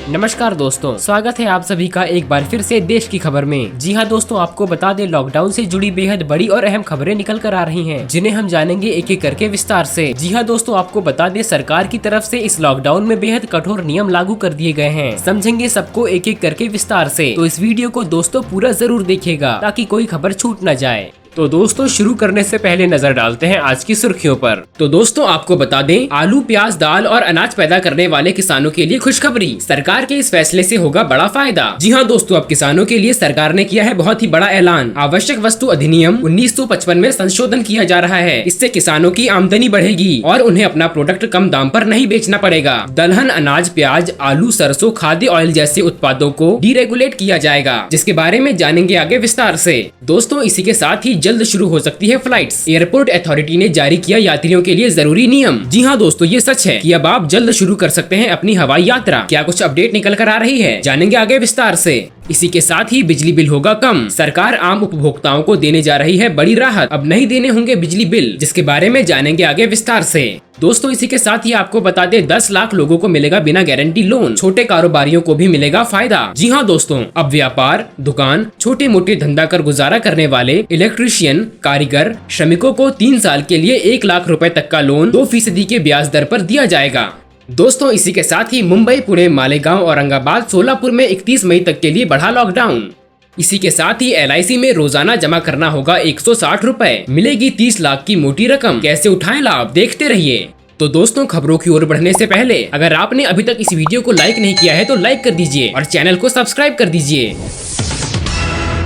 नमस्कार दोस्तों, स्वागत है आप सभी का एक बार फिर से देश की खबर में। जी हां दोस्तों, आपको बता दें लॉकडाउन से जुड़ी बेहद बड़ी और अहम खबरें निकल कर आ रही हैं, जिन्हें हम जानेंगे एक एक करके विस्तार से। जी हां दोस्तों, आपको बता दें सरकार की तरफ से इस लॉकडाउन में बेहद कठोर नियम लागू कर दिए गए हैं। समझेंगे सबको एक एक करके विस्तार से, तो इस वीडियो को दोस्तों पूरा जरूर देखिएगा ताकि कोई खबर छूट न जाए। तो दोस्तों शुरू करने से पहले नजर डालते हैं आज की सुर्खियों पर। तो दोस्तों आपको बता दें, आलू, प्याज, दाल और अनाज पैदा करने वाले किसानों के लिए खुशखबरी। सरकार के इस फैसले से होगा बड़ा फायदा। जी हां दोस्तों, अब किसानों के लिए सरकार ने किया है बहुत ही बड़ा ऐलान। आवश्यक वस्तु अधिनियम 1955 में संशोधन किया जा रहा है। इससे किसानों की आमदनी बढ़ेगी और उन्हें अपना प्रोडक्ट कम दाम पर नहीं बेचना पड़ेगा। दलहन, अनाज, प्याज, आलू, सरसों, खाद्य ऑयल जैसे उत्पादों को डीरेगुलेट किया जाएगा, जिसके बारे में जानेंगे आगे विस्तार से। दोस्तों इसी के साथ ही जल्द शुरू हो सकती है फ्लाइट्स। एयरपोर्ट अथॉरिटी ने जारी किया यात्रियों के लिए जरूरी नियम। जी हां दोस्तों, ये सच है कि अब आप जल्द शुरू कर सकते हैं अपनी हवाई यात्रा। क्या कुछ अपडेट निकल कर आ रही है, जानेंगे आगे विस्तार से। इसी के साथ ही बिजली बिल होगा कम। सरकार आम उपभोक्ताओं को देने जा रही है बड़ी राहत। अब नहीं देने होंगे बिजली बिल, जिसके बारे में जानेंगे आगे विस्तार से। दोस्तों इसी के साथ ही आपको बता दें 10 लाख लोगों को मिलेगा बिना गारंटी लोन। छोटे कारोबारियों को भी मिलेगा फायदा। जी हां दोस्तों, अब व्यापार, दुकान, छोटे मोटे धंधा कर गुजारा करने वाले इलेक्ट्रीशियन, कारीगर, श्रमिकों को 3 साल के लिए 1 लाख रुपए तक का लोन 2% के ब्याज दर पर दिया जाएगा। दोस्तों इसी के साथ ही मुंबई, पुणे, मालेगांव, औरंगाबाद, सोलापुर में 31 मई तक के लिए बढ़ा लॉकडाउन। इसी के साथ ही LIC में रोजाना जमा करना होगा 160 रुपए। मिलेगी 30 लाख की मोटी रकम। कैसे उठाएं लाभ, देखते रहिए। तो दोस्तों खबरों की ओर बढ़ने से पहले अगर आपने अभी तक इस वीडियो को लाइक नहीं किया है तो लाइक कर दीजिए और चैनल को सब्सक्राइब कर दीजिए।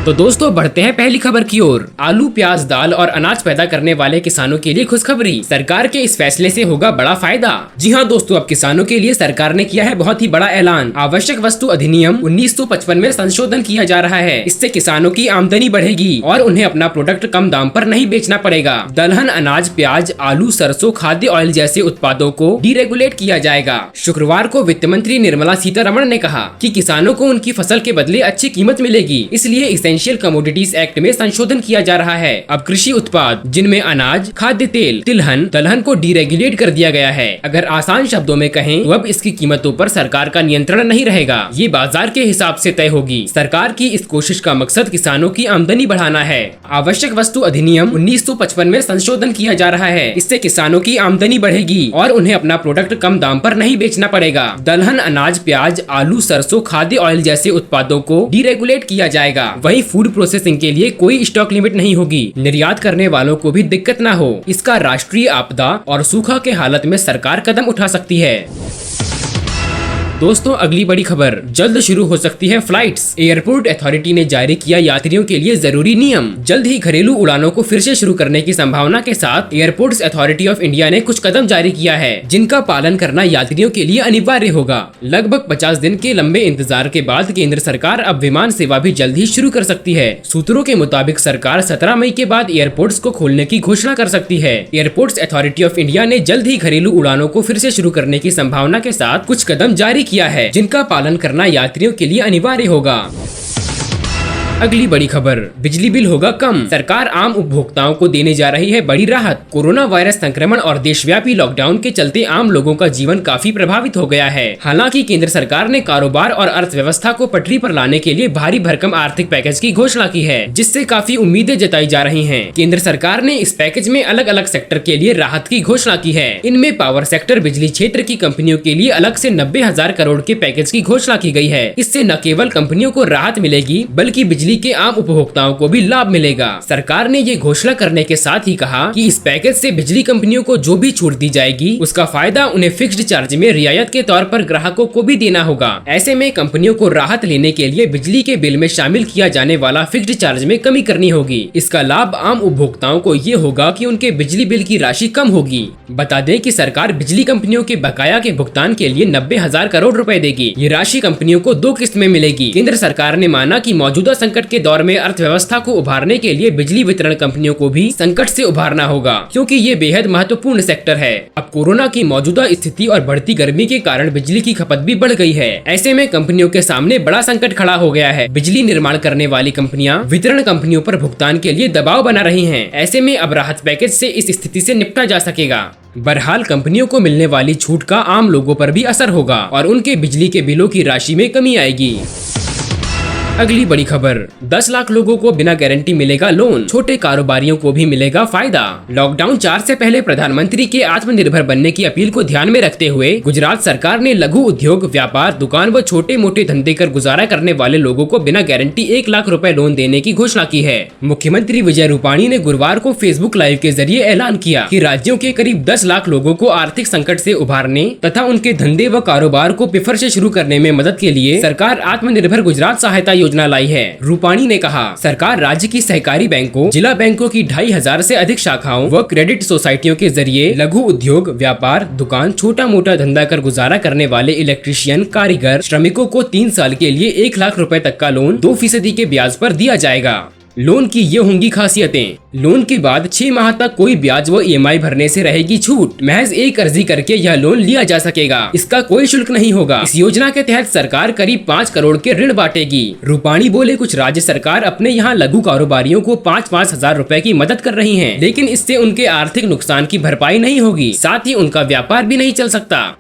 तो दोस्तों बढ़ते हैं पहली खबर की ओर। आलू, प्याज, दाल और अनाज पैदा करने वाले किसानों के लिए खुशखबरी। सरकार के इस फैसले से होगा बड़ा फायदा। जी हां दोस्तों, अब किसानों के लिए सरकार ने किया है बहुत ही बड़ा ऐलान। आवश्यक वस्तु अधिनियम 1955 में संशोधन किया जा रहा है। इससे किसानों की आमदनी बढ़ेगी और उन्हें अपना प्रोडक्ट कम दाम पर नहीं बेचना पड़ेगा। दलहन, अनाज, प्याज, आलू, सरसों, खाद्य ऑयल जैसे उत्पादों को डीरेगुलेट किया जाएगा। शुक्रवार को वित्त मंत्री निर्मला सीतारमण ने कहा कि किसानों को उनकी फसल के बदले अच्छी कीमत मिलेगी, इसलिए इसेंशियल कमोडिटीज एक्ट में संशोधन किया जा रहा है। अब कृषि उत्पाद जिनमें अनाज, खाद्य तेल, तिलहन, दलहन को डीरेगुलेट कर दिया गया है। अगर आसान शब्दों में कहें तो अब इसकी कीमतों पर सरकार का नियंत्रण नहीं रहेगा, ये बाजार के हिसाब से तय होगी। सरकार की इस कोशिश का मकसद किसानों की आमदनी बढ़ाना है। आवश्यक वस्तु अधिनियम 1955 में संशोधन किया जा रहा है। इससे किसानों की आमदनी बढ़ेगी और उन्हें अपना प्रोडक्ट कम दाम पर नहीं बेचना पड़ेगा। दलहन, अनाज, प्याज, आलू, सरसों, खाद्य ऑयल जैसे उत्पादों को डीरेगुलेट किया जाएगा। वहीं फूड प्रोसेसिंग के लिए कोई स्टॉक लिमिट नहीं होगी। निर्यात करने वालों को भी दिक्कत न हो, इसका राष्ट्रीय आपदा और सूखा के हालत में सरकार कदम उठा सकती है। दोस्तों अगली बड़ी खबर, जल्द शुरू हो सकती है फ्लाइट्स। एयरपोर्ट अथॉरिटी ने जारी किया यात्रियों के लिए जरूरी नियम। जल्द ही घरेलू उड़ानों को फिर से शुरू करने की संभावना के साथ एयरपोर्ट्स अथॉरिटी ऑफ इंडिया ने कुछ कदम जारी किया है, जिनका पालन करना यात्रियों के लिए अनिवार्य होगा। लगभग 50 दिन के लंबे इंतजार के बाद केंद्र सरकार अब विमान सेवा भी जल्द ही शुरू कर सकती है। सूत्रों के मुताबिक सरकार 17 मई के बाद एयरपोर्ट्स को खोलने की घोषणा कर सकती है। एयरपोर्ट्स अथॉरिटी ऑफ इंडिया ने जल्द ही घरेलू उड़ानों को फिर से शुरू करने की संभावना के साथ कुछ कदम जारी किया है, जिनका पालन करना यात्रियों के लिए अनिवार्य होगा। अगली बड़ी खबर, बिजली बिल होगा कम। सरकार आम उपभोक्ताओं को देने जा रही है बड़ी राहत। कोरोना वायरस संक्रमण और देशव्यापी लॉकडाउन के चलते आम लोगों का जीवन काफी प्रभावित हो गया है। हालांकि केंद्र सरकार ने कारोबार और अर्थव्यवस्था को पटरी पर लाने के लिए भारी भरकम आर्थिक पैकेज की घोषणा की है, जिससे काफी उम्मीदें जताई जा रही हैं। केंद्र सरकार ने इस पैकेज में अलग अलग सेक्टर के लिए राहत की घोषणा की है। इनमें पावर सेक्टर, बिजली क्षेत्र की कंपनियों के लिए अलग से 90,000 करोड़ के पैकेज की घोषणा की गई है। इससे न केवल कंपनियों को राहत मिलेगी बल्कि बिजली के आम उपभोक्ताओं को भी लाभ मिलेगा। सरकार ने ये घोषणा करने के साथ ही कहा कि इस पैकेज से बिजली कंपनियों को जो भी छूट दी जाएगी उसका फायदा उन्हें फिक्स्ड चार्ज में रियायत के तौर पर ग्राहकों को भी देना होगा। ऐसे में कंपनियों को राहत लेने के लिए बिजली के बिल में शामिल किया जाने वाला फिक्स्ड चार्ज में कमी करनी होगी। इसका लाभ आम उपभोक्ताओं को ये होगा कि उनके बिजली बिल की राशि कम होगी। बता दें कि सरकार बिजली कंपनियों के बकाया के भुगतान के लिए 90,000 करोड़ रुपए देगी। ये राशि कंपनियों को 2 किस्त में मिलेगी। केंद्र सरकार ने माना कि मौजूदा संकट के दौर में अर्थव्यवस्था को उभारने के लिए बिजली वितरण कंपनियों को भी संकट से उभारना होगा, क्योंकि ये बेहद महत्वपूर्ण सेक्टर है। अब कोरोना की मौजूदा स्थिति और बढ़ती गर्मी के कारण बिजली की खपत भी बढ़ गई है। ऐसे में कंपनियों के सामने बड़ा संकट खड़ा हो गया है। बिजली निर्माण करने वाली कंपनियां वितरण कंपनियों पर भुगतान के लिए दबाव बना रही हैं। ऐसे में अब राहत पैकेज से इस स्थिति से निपटा जा सकेगा। बहरहाल कंपनियों को मिलने वाली छूट का आम लोगों पर भी असर होगा और उनके बिजली के बिलों की राशि में कमी आएगी। अगली बड़ी खबर, 10 लाख लोगों को बिना गारंटी मिलेगा लोन, छोटे कारोबारियों को भी मिलेगा फायदा। लॉकडाउन 4 से पहले प्रधानमंत्री के आत्मनिर्भर बनने की अपील को ध्यान में रखते हुए गुजरात सरकार ने लघु उद्योग, व्यापार, दुकान व छोटे मोटे धंधे कर गुजारा करने वाले लोगों को बिना गारंटी 1 लाख रुपए लोन देने की घोषणा की है। मुख्यमंत्री विजय रूपाणी ने गुरुवार को फेसबुक लाइव के जरिए ऐलान किया कि राज्यों के करीब 10 लाख लोगों को आर्थिक संकट से उभारने तथा उनके धंधे व कारोबार को फिर से शुरू करने में मदद के लिए सरकार आत्मनिर्भर गुजरात सहायता योजना लाई है। रूपाणी ने कहा, सरकार राज्य की सहकारी बैंकों, जिला बैंकों की 2500 से अधिक शाखाओं व क्रेडिट सोसाइटियों के जरिए लघु उद्योग, व्यापार, दुकान, छोटा मोटा धंधा कर गुजारा करने वाले इलेक्ट्रीशियन, कारीगर, श्रमिकों को 3 साल के लिए 1 लाख रुपए तक का लोन 2% के ब्याज पर दिया जाएगा। लोन की ये होंगी खासियतें। लोन के बाद 6 माह तक कोई ब्याज व EMI भरने से रहेगी छूट। महज एक अर्जी करके यह लोन लिया जा सकेगा। इसका कोई शुल्क नहीं होगा। इस योजना के तहत सरकार करीब 5 करोड़ के ऋण बांटेगी। रूपाणी बोले, कुछ राज्य सरकार अपने यहाँ लघु कारोबारियों को 5-5 हजार रुपए की मदद कर रही है, लेकिन इससे उनके आर्थिक नुकसान की भरपाई नहीं होगी, साथ ही उनका व्यापार भी नहीं चल सकता।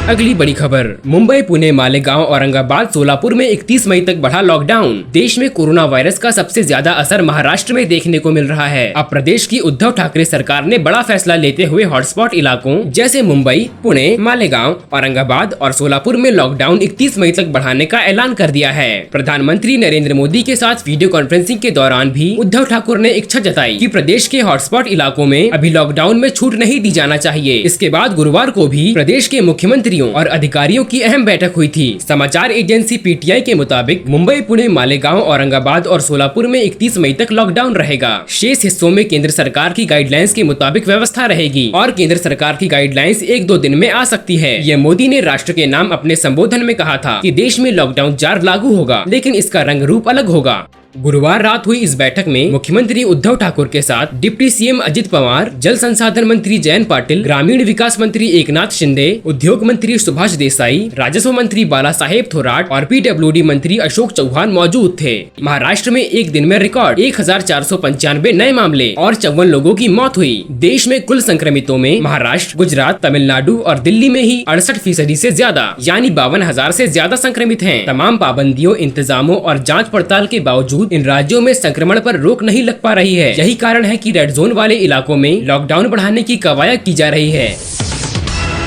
अगली बड़ी खबर, मुंबई, पुणे, मालेगांव, औरंगाबाद, सोलापुर में 31 मई तक बढ़ा लॉकडाउन। देश में कोरोना वायरस का सबसे ज्यादा असर महाराष्ट्र में देखने को मिल रहा है। अब प्रदेश की उद्धव ठाकरे सरकार ने बड़ा फैसला लेते हुए हॉटस्पॉट इलाकों जैसे मुंबई, पुणे, मालेगांव, औरंगाबाद और सोलापुर में लॉकडाउन 31 मई तक बढ़ाने का ऐलान कर दिया है। प्रधानमंत्री नरेंद्र मोदी के साथ वीडियो कॉन्फ्रेंसिंग के दौरान भी उद्धव ठाकुर ने इच्छा जताई कि प्रदेश के हॉटस्पॉट इलाकों में अभी लॉकडाउन में छूट नहीं दी जाना चाहिए। इसके बाद गुरुवार को भी प्रदेश के मुख्यमंत्री और अधिकारियों की अहम बैठक हुई थी। समाचार एजेंसी PTI के मुताबिक मुंबई, पुणे, मालेगांव, औरंगाबाद और सोलापुर में 31 मई तक लॉकडाउन रहेगा। शेष हिस्सों में केंद्र सरकार की गाइडलाइंस के मुताबिक व्यवस्था रहेगी और केंद्र सरकार की गाइडलाइंस 1-2 दिन में आ सकती है। ये मोदी ने राष्ट्र के नाम अपने संबोधन में कहा था कि देश में लॉकडाउन 4 लागू होगा, लेकिन इसका रंग रूप अलग होगा। गुरुवार रात हुई इस बैठक में मुख्यमंत्री उद्धव ठाकुर के साथ डिप्टी CM अजित पवार, जल संसाधन मंत्री जयंत पाटिल, ग्रामीण विकास मंत्री एकनाथ शिंदे, उद्योग मंत्री सुभाष देसाई, राजस्व मंत्री बाला साहेब थोराट और PWD मंत्री अशोक चौहान मौजूद थे। महाराष्ट्र में एक दिन में रिकॉर्ड 1495 नए मामले और 54 लोगों की मौत हुई। देश में कुल संक्रमितों में महाराष्ट्र, गुजरात, तमिलनाडु और दिल्ली में ही 68% से ज्यादा यानी 52,000 से ज्यादा संक्रमित हैं। तमाम पाबंदियों, इंतजामों और जाँच पड़ताल के बावजूद इन राज्यों में संक्रमण पर रोक नहीं लग पा रही है। यही कारण है कि रेड जोन वाले इलाकों में लॉकडाउन बढ़ाने की कवायद की जा रही है।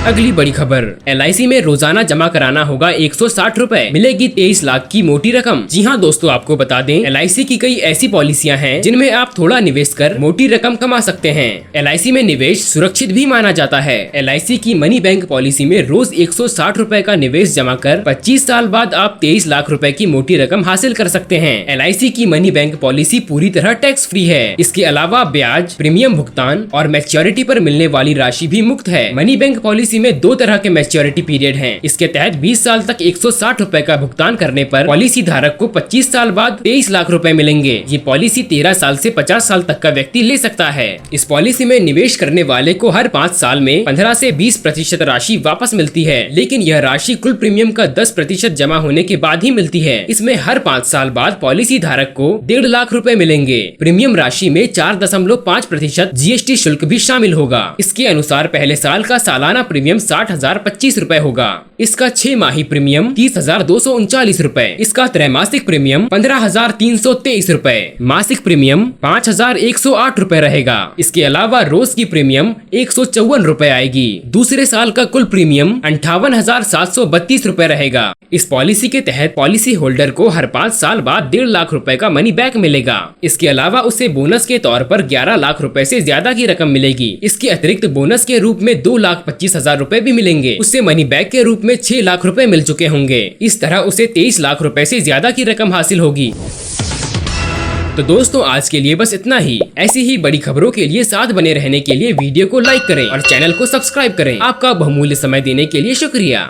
अगली बड़ी खबर, LIC में रोजाना जमा कराना होगा 160 रुपए, मिलेगी 23 लाख की मोटी रकम। जी हाँ दोस्तों, आपको बता दें, LIC की कई ऐसी पॉलिसियां हैं जिनमें आप थोड़ा निवेश कर मोटी रकम कमा सकते हैं। LIC में निवेश सुरक्षित भी माना जाता है। LIC की मनी बैंक पॉलिसी में रोज 160 रुपए का निवेश जमा कर 25 साल बाद आप 23 लाख रुपए की मोटी रकम हासिल कर सकते हैं। LIC की मनी बैंक पॉलिसी पूरी तरह टैक्स फ्री है। इसके अलावा ब्याज, प्रीमियम भुगतान और मैच्योरिटी पर मिलने वाली राशि भी मुफ्त है। मनी बैंक पॉलिसी में 2 तरह के मैच्योरिटी पीरियड हैं। इसके तहत 20 साल तक 160 रुपए का भुगतान करने पर पॉलिसी धारक को 25 साल बाद 23 लाख रुपए मिलेंगे। ये पॉलिसी 13 साल से 50 साल तक का व्यक्ति ले सकता है। इस पॉलिसी में निवेश करने वाले को हर 5 साल में 15 से 20% राशि वापस मिलती है, लेकिन यह राशि कुल प्रीमियम का 10% जमा होने के बाद ही मिलती है। इसमें हर 5 साल बाद पॉलिसी धारक को 1.5 लाख रुपए मिलेंगे। प्रीमियम राशि में 4.5% GST शुल्क भी शामिल होगा। इसके अनुसार पहले साल का सालाना प्रीमियम 60,025 रुपए होगा। इसका 6 माही प्रीमियम 30,239 रुपए, इसका त्रैमासिक प्रीमियम 15,323 रुपए, मासिक प्रीमियम 5,108 रुपए रहेगा। इसके अलावा रोज की प्रीमियम 154 रुपए आएगी। दूसरे साल का कुल प्रीमियम 58,732 रुपए रहेगा। इस पॉलिसी के तहत पॉलिसी होल्डर को हर 5 साल बाद 1.5 लाख रुपए का मनी बैक मिलेगा। इसके अलावा उसे बोनस के तौर पर 11 लाख रुपए से ज्यादा की रकम मिलेगी। इसके अतिरिक्त बोनस के रूप में 2,25,000 रुपए भी मिलेंगे। उससे मनी बैक के रूप में 6 लाख रुपए मिल चुके होंगे। इस तरह उसे 23 लाख रुपए से ज्यादा की रकम हासिल होगी। तो दोस्तों, आज के लिए बस इतना ही। ऐसी ही बड़ी खबरों के लिए साथ बने रहने के लिए वीडियो को लाइक करें और चैनल को सब्सक्राइब करें। आपका बहुमूल्य समय देने के लिए शुक्रिया।